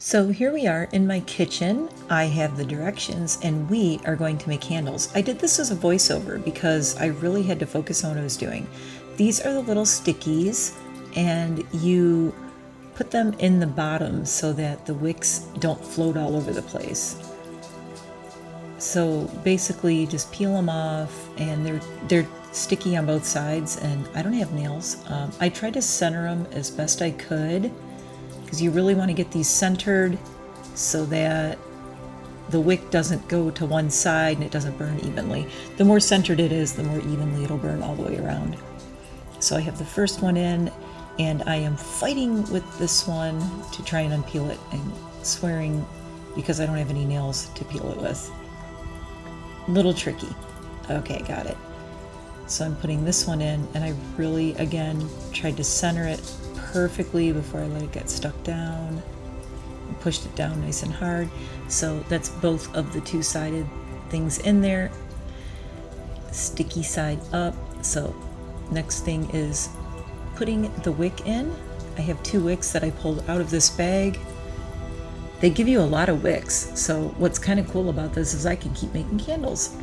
So here we are in my kitchen. I have the directions and we are going to make candles. I did this as a voiceover because I really had to focus on what I was doing. These are the little stickies and you put them in the bottom so that the wicks don't float all over the place. So basically you just peel them off and they're sticky on both sides, and I don't have nails. I tried to center them as best I could, because you really want to get these centered so that the wick doesn't go to one side and it doesn't burn evenly. The more centered it is, the more evenly it'll burn all the way around. So I have the first one in, and I am fighting with this one to try and unpeel it. I'm swearing because I don't have any nails to peel it with. A little tricky. Okay, got it. So I'm putting this one in, and I really, again, tried to center it perfectly before I let it get stuck down, and pushed it down nice and hard. So that's both of the two-sided things in there. Sticky side up. So next thing is putting the wick in. I have 2 wicks that I pulled out of this bag. They give you a lot of wicks, so what's kind of cool about this is I can keep making candles.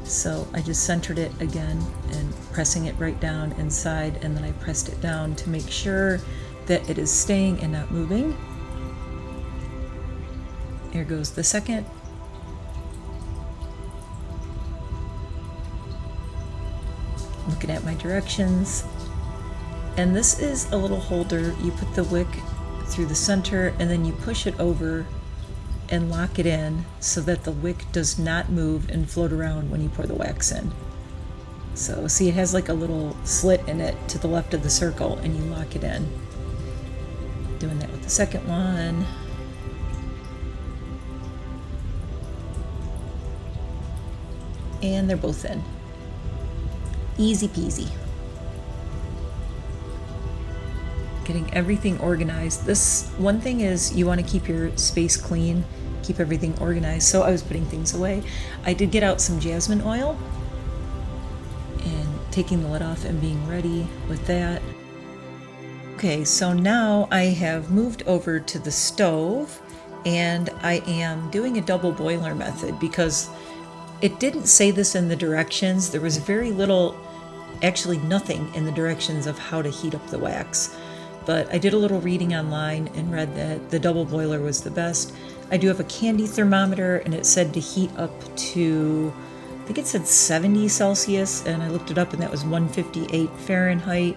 So I just centered it again and pressing it right down inside, and then I pressed it down to make sure that it is staying and not moving. Here goes the second. Looking at my directions. And this is a little holder. You put the wick through the center and then you push it over and lock it in so that the wick does not move and float around when you pour the wax in. So see, it has like a little slit in it to the left of the circle, and you lock it in. Doing that with the second one. And they're both in. Easy peasy. Getting everything organized. This one thing is you want to keep your space clean, keep everything organized. So I was putting things away. I did get out some jasmine oil and taking the lid off and being ready with that. Okay, so now I have moved over to the stove and I am doing a double boiler method because it didn't say this in the directions. There was very little, actually nothing in the directions of how to heat up the wax. But I did a little reading online and read that the double boiler was the best. I do have a candy thermometer, and it said to heat up to, I think it said 70 Celsius, and I looked it up and that was 158 Fahrenheit.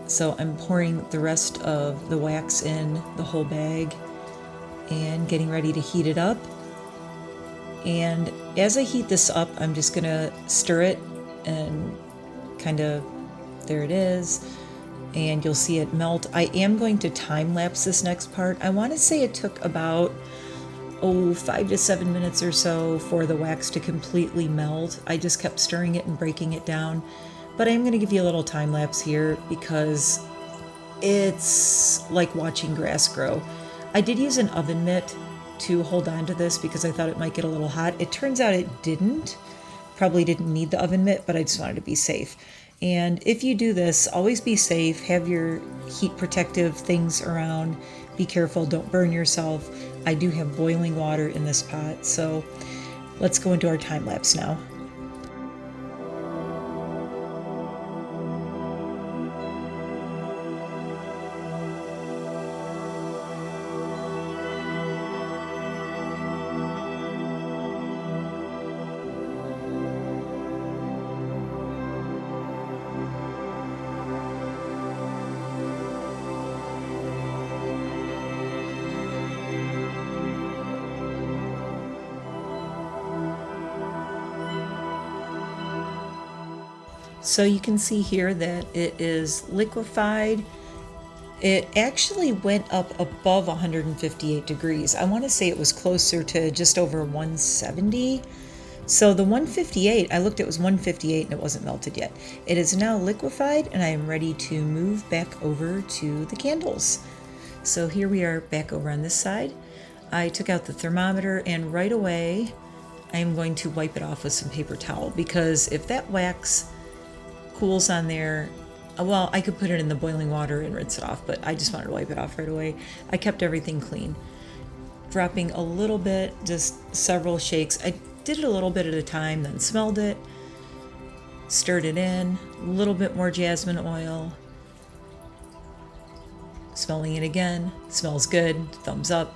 So I'm pouring the rest of the wax in the whole bag and getting ready to heat it up. And as I heat this up, I'm just gonna stir it and kind of, there it is. And you'll see it melt. I am going to time lapse this next part. I want to say it took about 5 to 7 minutes or so for the wax to completely melt. I just kept stirring it and breaking it down. But I'm going to give you a little time lapse here because it's like watching grass grow. I did use an oven mitt to hold on to this because I thought it might get a little hot. It turns out it didn't. Probably didn't need the oven mitt, but I just wanted to be safe. And if you do this, always be safe, have your heat protective things around, be careful, don't burn yourself. I do have boiling water in this pot, so let's go into our time lapse now. So you can see here that it is liquefied. It actually went up above 158 degrees. I want to say it was closer to just over 170. So the 158, I looked, it was 158 and it wasn't melted yet. It is now liquefied and I am ready to move back over to the candles. So here we are back over on this side. I took out the thermometer and right away I am going to wipe it off with some paper towel, because if that wax cools on there, well, I could put it in the boiling water and rinse it off, but I just wanted to wipe it off right away. I kept everything clean. Dropping a little bit, just several shakes. I did it a little bit at a time, then smelled it, stirred it in, a little bit more jasmine oil. Smelling it again, smells good, thumbs up.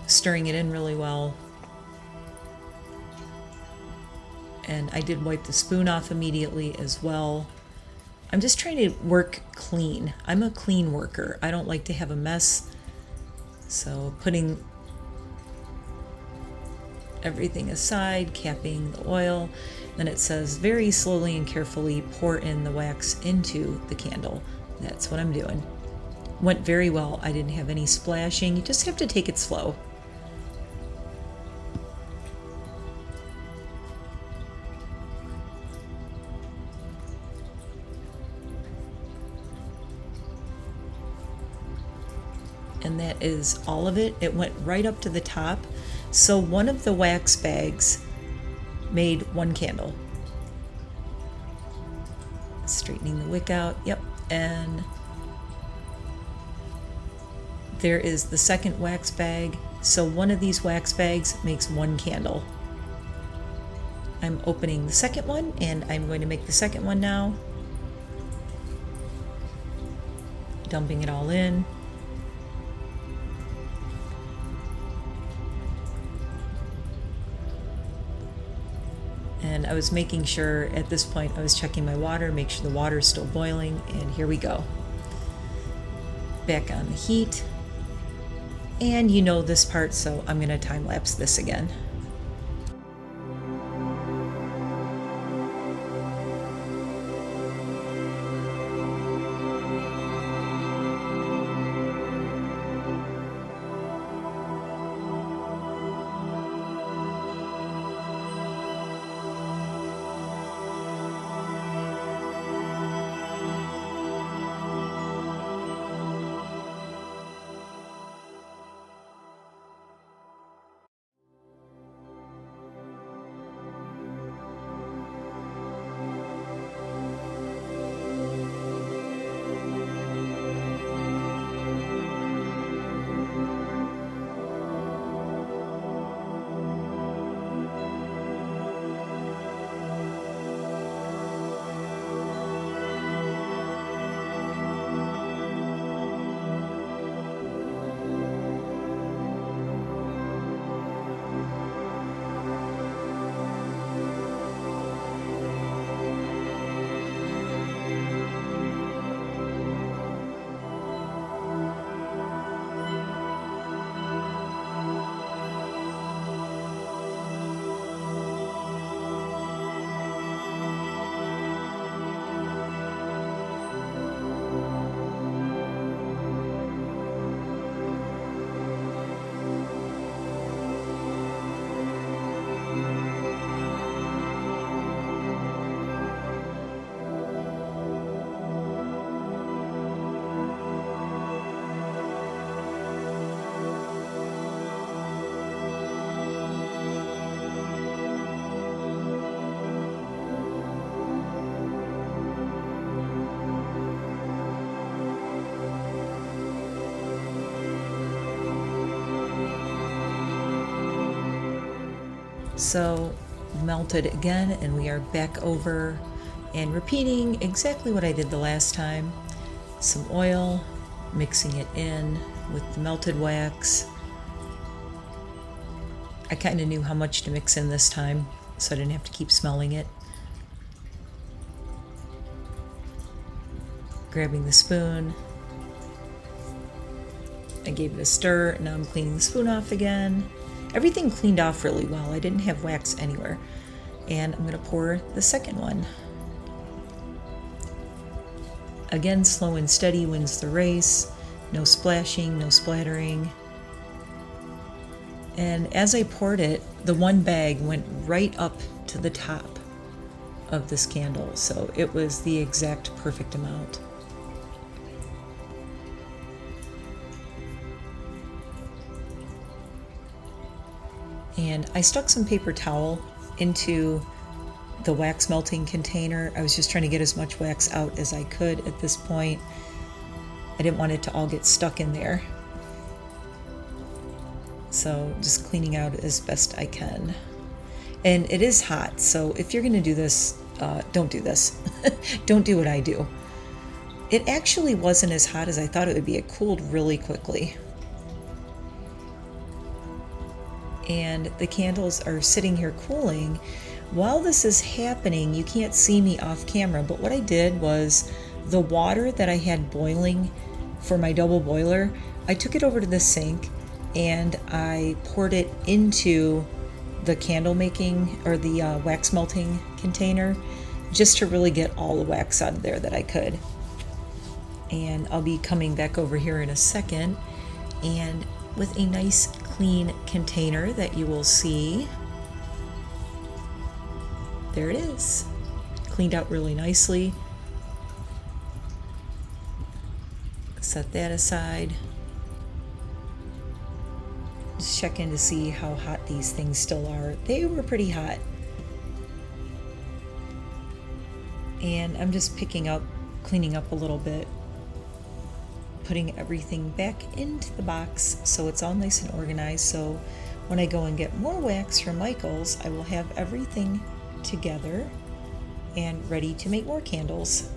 Stirring it in really well. And I did wipe the spoon off immediately as well. I'm just trying to work clean. I'm a clean worker. I don't like to have a mess. So putting everything aside, capping the oil. Then it says very slowly and carefully pour in the wax into the candle. That's what I'm doing. Went very well. I didn't have any splashing. You just have to take it slow. And that is all of it. It went right up to the top. So one of the wax bags made one candle. Straightening the wick out. Yep. And there is the second wax bag. So one of these wax bags makes one candle. I'm opening the second one, and I'm going to make the second one now. Dumping it all in. And I was making sure at this point I was checking my water, make sure the water is still boiling, and here we go. Back on the heat. And you know this part, so I'm going to time lapse this again. So melted again, and we are back over and repeating exactly what I did the last time. Some oil, mixing it in with the melted wax. I kind of knew how much to mix in this time, so I didn't have to keep smelling it. Grabbing the spoon. I gave it a stir. Now I'm cleaning the spoon off again. Everything cleaned off really well. I didn't have wax anywhere. And I'm going to pour the second one. Again, slow and steady wins the race. No splashing, no splattering. And as I poured it, the one bag went right up to the top of this candle. So it was the exact perfect amount. And I stuck some paper towel into the wax melting container. I was just trying to get as much wax out as I could at this point. I didn't want it to all get stuck in there. So just cleaning out as best I can. And it is hot, so if you're gonna do this, don't do this. Don't do what I do. It actually wasn't as hot as I thought it would be. It cooled really quickly. And the candles are sitting here cooling. While this is happening, you can't see me off camera, but what I did was the water that I had boiling for my double boiler, I took it over to the sink and I poured it into the candle making or the wax melting container just to really get all the wax out of there that I could. And I'll be coming back over here in a second and with a nice clean container that you will see. There it is, cleaned out really nicely. Set that aside. Just check in to see how hot these things still are. They were pretty hot. And I'm just cleaning up a little bit, putting everything back into the box so it's all nice and organized. So when I go and get more wax from Michael's, I will have everything together and ready to make more candles.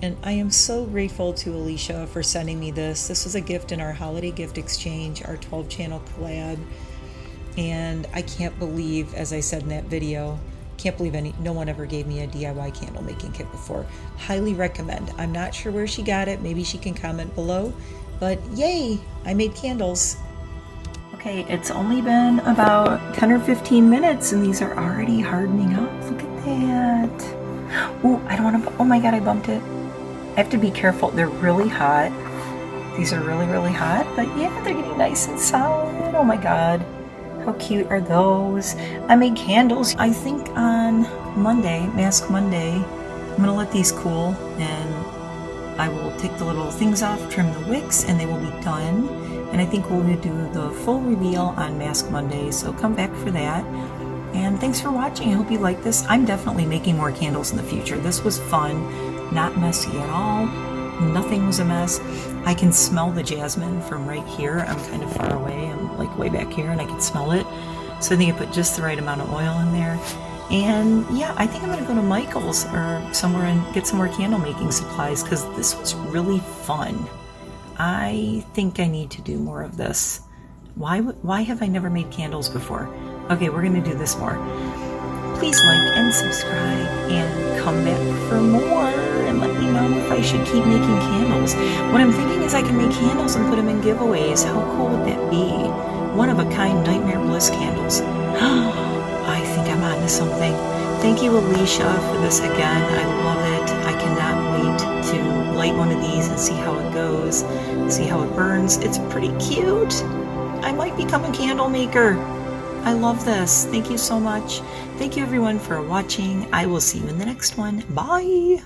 And I am so grateful to Alicia for sending me this. This was a gift in our holiday gift exchange, our 12-channel collab. And I can't believe, as I said in that video, can't believe no one ever gave me a DIY candle making kit before. Highly recommend. I'm not sure where she got it. Maybe she can comment below. But yay, I made candles. Okay, it's only been about 10 or 15 minutes and these are already hardening up. Look at that. Oh, I don't want to, oh my God, I bumped it. I have to be careful. They're really hot. These are really, really hot, but yeah, they're getting nice and solid. Oh my God. How cute are those? I made candles. I think on Monday, Mask Monday, I'm gonna let these cool and I will take the little things off, trim the wicks, and they will be done. And I think we'll do the full reveal on Mask Monday, so come back for that. And thanks for watching. I hope you like this. I'm definitely making more candles in the future. This was fun, not messy at all. Nothing was a mess. I can smell the jasmine from right here. I'm kind of far away. I'm like way back here and I can smell it. So I think I put just the right amount of oil in there. And yeah, I think I'm gonna go to Michael's or somewhere and get some more candle making supplies because this was really fun. I think I need to do more of this. Why have I never made candles before? Okay, we're gonna do this more. Please like and subscribe and come back for more and let me know if I should keep making candles. What I'm thinking is I can make candles and put them in giveaways. How cool would that be? One of a kind Nightmare Bliss candles. I think I'm onto something. Thank you, Alicia, for this again. I love it. I cannot wait to light one of these and see how it goes, see how it burns. It's pretty cute. I might become a candle maker. I love this. Thank you so much. Thank you everyone for watching. I will see you in the next one. Bye.